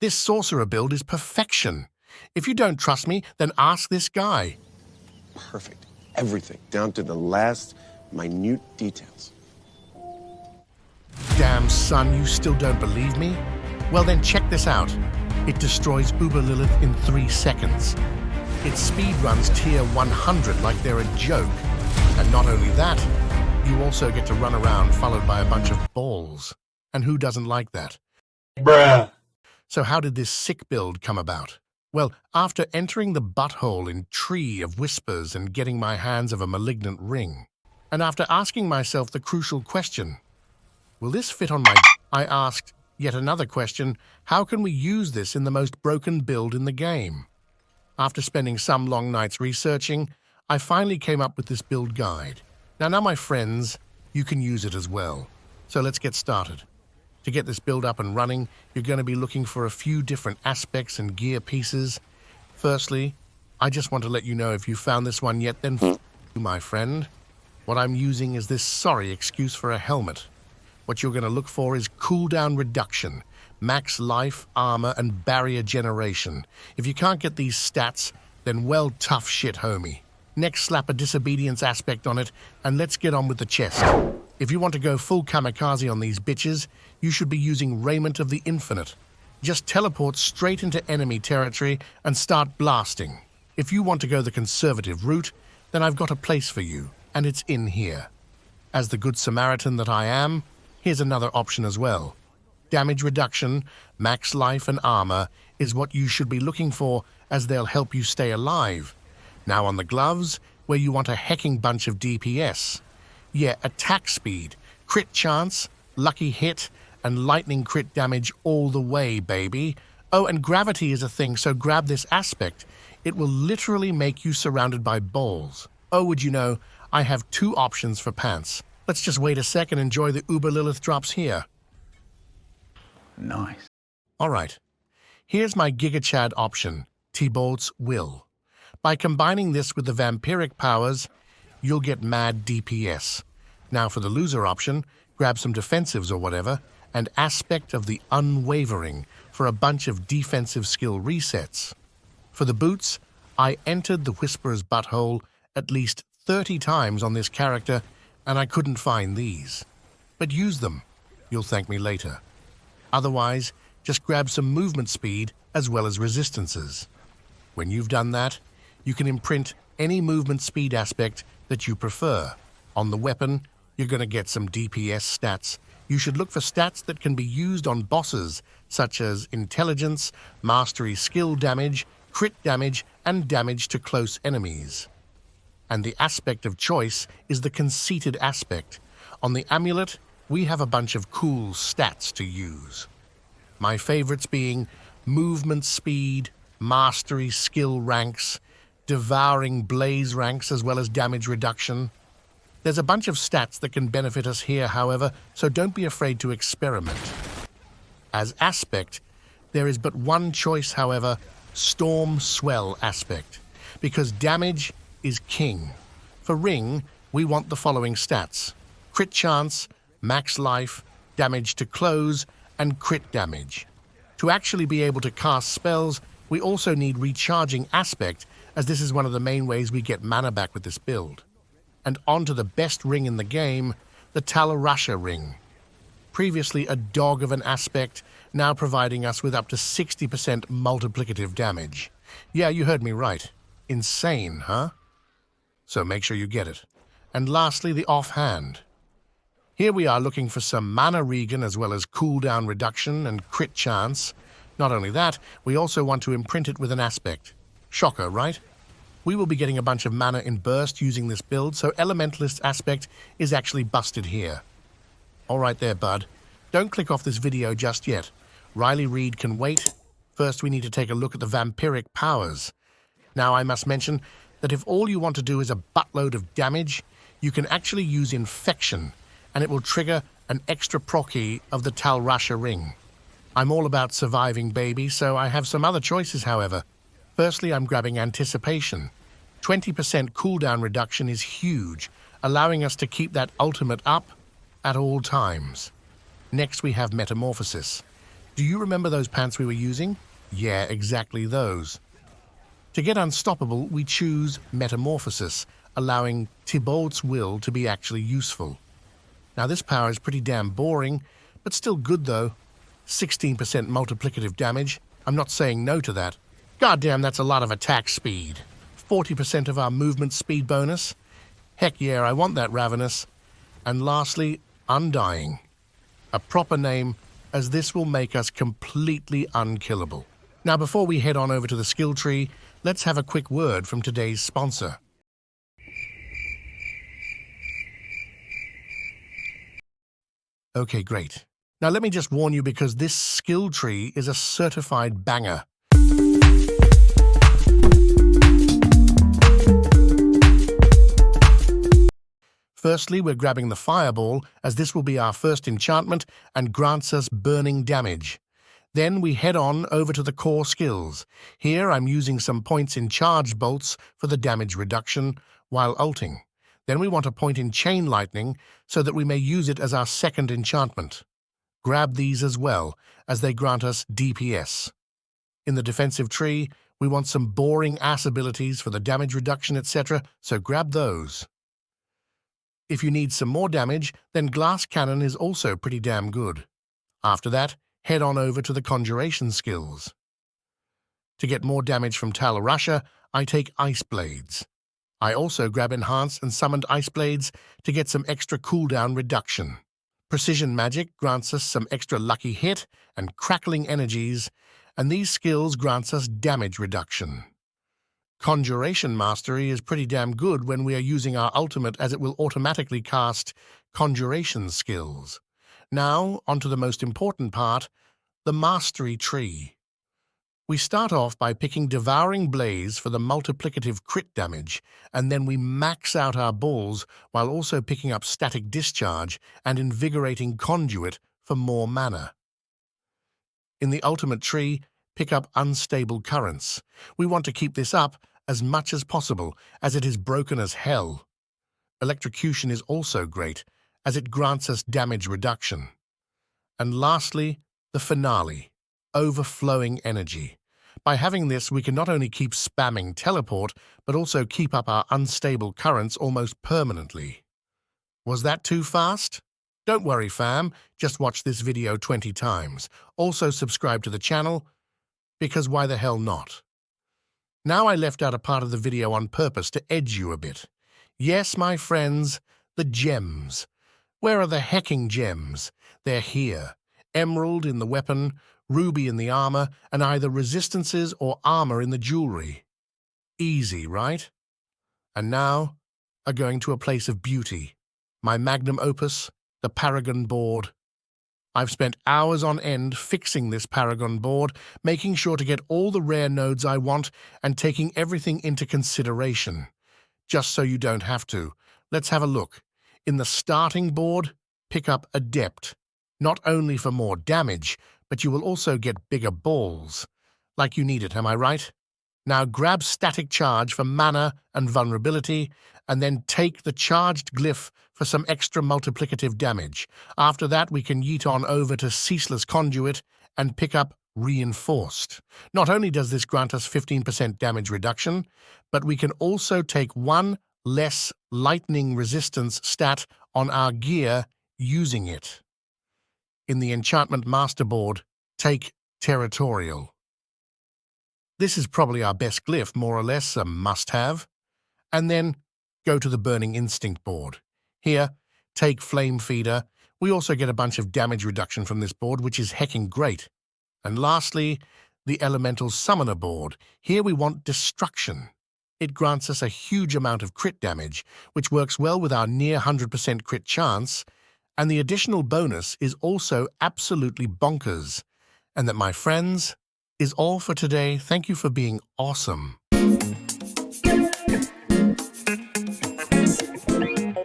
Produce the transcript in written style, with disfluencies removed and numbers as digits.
This sorcerer build is perfection. If you don't trust me, then ask this guy. Perfect. Everything, down to the last minute details. Damn, son, you still don't believe me? Well then check this out. It destroys Uber Lilith in 3 seconds. Its speed runs tier 100 like they're a joke. And not only that, you also get to run around followed by a bunch of balls. And who doesn't like that? Bruh. So how did this sick build come about? Well, after entering the butthole in Tree of Whispers and getting my hands of a malignant ring, and after asking myself the crucial question, will this fit on my... I asked yet another question, how can we use this in the most broken build in the game? After spending some long nights researching, I finally came up with this build guide. Now, my friends, you can use it as well. So let's get started. To get this build up and running, you're going to be looking for a few different aspects and gear pieces. Firstly, I just want to let you know if you found this one yet, then f*** you, my friend. What I'm using is this sorry excuse for a helmet. What you're going to look for is cooldown reduction, max life, armor, and barrier generation. If you can't get these stats, then well, tough shit, homie. Next, slap a disobedience aspect on it, and let's get on with the chest. If you want to go full kamikaze on these bitches, you should be using Raiment of the Infinite. Just teleport straight into enemy territory and start blasting. If you want to go the conservative route, then I've got a place for you, and it's in here. As the good Samaritan that I am, here's another option as well. Damage reduction, max life, and armor is what you should be looking for, as they'll help you stay alive. Now on the gloves, where you want a hecking bunch of DPS. Yeah, attack speed, crit chance, lucky hit, and lightning crit damage all the way, baby. Oh, and gravity is a thing, so grab this aspect. It will literally make you surrounded by balls. Oh, would you know, I have 2 options for pants. Let's just wait a sec and enjoy the Uber Lilith drops here. Nice. All right, here's my Giga Chad option, T-Bolt's Will. By combining this with the Vampiric Powers, you'll get mad DPS. Now for the loser option, grab some defensives or whatever, and Aspect of the Unwavering for a bunch of defensive skill resets. For the boots, I entered the Whisperer's butthole at least 30 times on this character, and I couldn't find these. But use them. You'll thank me later. Otherwise, just grab some movement speed as well as resistances. When you've done that, you can imprint any movement speed aspect that you prefer. On the weapon, you're going to get some DPS stats. You should look for stats that can be used on bosses, such as intelligence, mastery skill damage, crit damage, and damage to close enemies. And the aspect of choice is the conceited aspect. On the amulet, we have a bunch of cool stats to use. My favorites being movement speed, mastery skill ranks, devouring blaze ranks, as well as damage reduction. There's a bunch of stats that can benefit us here, however, so don't be afraid to experiment. As aspect, there is but one choice, however, Storm Swell aspect, because damage is king. For ring, we want the following stats: crit chance, max life, damage to close, and crit damage. To actually be able to cast spells, we also need recharging aspect, as this is one of the main ways we get mana back with this build. And on to the best ring in the game, the Talarasha ring. Previously a dog of an aspect, now providing us with up to 60% multiplicative damage. Yeah, you heard me right. Insane, huh? So make sure you get it. And lastly, the offhand. Here we are looking for some mana regen as well as cooldown reduction and crit chance. Not only that, we also want to imprint it with an aspect. Shocker, right? We will be getting a bunch of mana in burst using this build, so Elementalist aspect is actually busted here. All right there, bud. Don't click off this video just yet. Riley Reid can wait. First, we need to take a look at the Vampiric Powers. Now, I must mention that if all you want to do is a buttload of damage, you can actually use Infection, and it will trigger an extra procy of the Talarasha ring. I'm all about surviving, baby, so I have some other choices, however. Firstly, I'm grabbing Anticipation. 20% cooldown reduction is huge, allowing us to keep that ultimate up at all times. Next, we have Metamorphosis. Do you remember those pants we were using? Yeah, exactly those. To get unstoppable, we choose Metamorphosis, allowing Thibault's Will to be actually useful. Now this power is pretty damn boring, but still good though. 16% multiplicative damage. I'm not saying no to that. Goddamn, that's a lot of attack speed. 40% of our movement speed bonus. Heck yeah, I want that Ravenous. And lastly, Undying. A proper name, as this will make us completely unkillable. Now before we head on over to the skill tree, let's have a quick word from today's sponsor. Okay, great. Now let me just warn you because this skill tree is a certified banger. Firstly, we're grabbing the Fireball, as this will be our first enchantment and grants us burning damage. Then we head on over to the core skills. Here I'm using some points in Charged Bolts for the damage reduction while ulting. Then we want a point in Chain Lightning so that we may use it as our second enchantment. Grab these as well, as they grant us DPS. In the defensive tree, we want some boring ass abilities for the damage reduction, etc., so grab those. If you need some more damage, then Glass Cannon is also pretty damn good. After that, head on over to the Conjuration skills. To get more damage from Talarusha, I take Ice Blades. I also grab Enhanced and Summoned Ice Blades to get some extra cooldown reduction. Precision Magic grants us some extra lucky hit and crackling energies, and these skills grants us damage reduction. Conjuration Mastery is pretty damn good when we are using our ultimate, as it will automatically cast conjuration skills. Now, onto the most important part, the Mastery Tree. We start off by picking Devouring Blaze for the multiplicative crit damage, and then we max out our balls while also picking up Static Discharge and Invigorating Conduit for more mana. In the ultimate tree, pick up Unstable Currents. We want to keep this up as much as possible, as it is broken as hell. Electrocution is also great, as it grants us damage reduction. And lastly, the finale, Overflowing Energy. By having this, we can not only keep spamming Teleport, but also keep up our Unstable Currents almost permanently. Was that too fast? Don't worry, fam, just watch this video 20 times. Also subscribe to the channel, because why the hell not? Now I left out a part of the video on purpose to edge you a bit. Yes, my friends, the gems. Where are the hecking gems? They're here. Emerald in the weapon, ruby in the armor, and either resistances or armor in the jewelry. Easy, right? And now, are going to a place of beauty. My magnum opus, the Paragon Board. I've spent hours on end fixing this Paragon Board, making sure to get all the rare nodes I want and taking everything into consideration. Just so you don't have to, let's have a look. In the starting board, pick up Adept. Not only for more damage, but you will also get bigger balls. Like you need it, am I right? Now grab Static Charge for mana and vulnerability, and then take the Charged Glyph for some extra multiplicative damage. After that, we can yeet on over to Ceaseless Conduit and pick up Reinforced. Not only does this grant us 15% damage reduction, but we can also take one less lightning resistance stat on our gear using it. In the Enchantment Master Board, take Territorial. This is probably our best glyph, more or less a must-have. And then go to the Burning Instinct board. Here, take Flame Feeder. We also get a bunch of damage reduction from this board, which is hecking great. And lastly, the Elemental Summoner board. Here we want Destruction. It grants us a huge amount of crit damage, which works well with our near 100% crit chance, and the additional bonus is also absolutely bonkers. And that, my friends, is all for today. Thank you for being awesome.